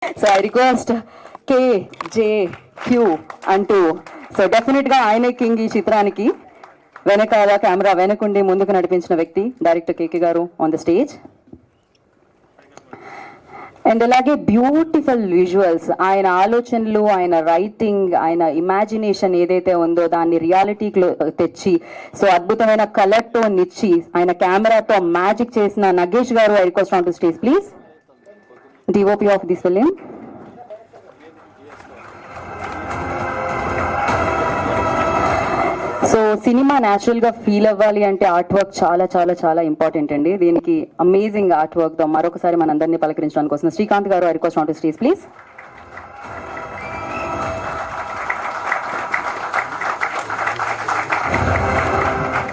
So I request KJQ అంటూ so definite గా ఆయనే కింగ్ ఈ చిత్రానికి. వెనకాల కెమెరా వెనకుండి ముందుకు నడిపించిన వ్యక్తి డైరెక్టర్ KK గారు ఆన్ ద స్టేజ్. అండ్ అలాగే బ్యూటిఫుల్ విజువల్స్, ఆయన ఆలోచనలు, ఆయన రైటింగ్, ఆయన ఇమాజినేషన్ ఏదైతే ఉందో దాన్ని రియాలిటీలో తెచ్చి సో అద్భుతమైన కలర్ టోన్ ఇచ్చి ఆయన కెమెరాతో మ్యాజిక్ చేసిన నగేష్ గారు, I request on to stage please, DOP of this film. So cinema natural గా ఫీల్ అవ్వాలి అంటే ఆర్ట్ వర్క్ చాలా చాలా చాలా ఇంపార్టెంట్ అండి. దీనికి అమేజింగ్ ఆర్ట్ వర్క్ తో మరొకసారి మనందరినీ పలకరించడానికి వస్తున్న శ్రీకాంత్ గారు, I request on to stage please.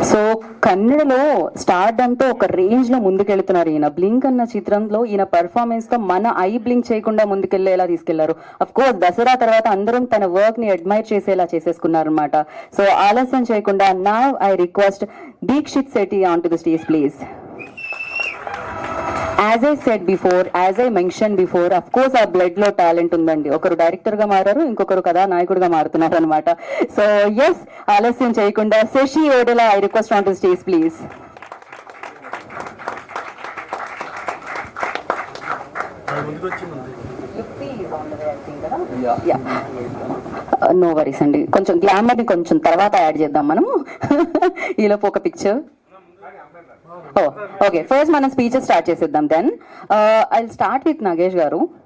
So కన్నడలో స్టార్డమ్ తో ఒక రేంజ్ లో ముందుకెళ్తున్నారు ఈయన. బ్లింక్ అన్న చిత్రంలో ఈయన పర్ఫార్మెన్స్ తో మన ఐ బ్లింక్ చేయకుండా ముందుకెళ్లేలా తీసుకెళ్లారు. అఫ్ కోర్స్ దసరా తర్వాత అందరం తన వర్క్ ని అడ్మైర్ చేసేలా చేసేసుకున్నారు అనమాట. సో ఆలస్యం చేయకుండా now I request Deekshith Shetty on to the stage please. As I said before, as I mention before, of course ఆ బ్లడ్ లో టాలెంట్ ఉందండి. ఒకరు డైరెక్టర్ గా మారారు, ఇంకొకరు కథానాయకుడిగా మారుతున్నారు అనమాట. సో ఎస్, ఆలస్యం చేయకుండా Sasi Odela, I request on to stage please. No worries అండి, కొంచెం గ్లామర్ ని కొంచెం తర్వాత యాడ్ చేద్దాం మనము. ఈలోపు ఒక పిక్చర్. ఓకే, ఫస్ట్ మనం స్పీచెస్ స్టార్ట్ చేసేద్దాం. Then I will start with Nagesh గారు.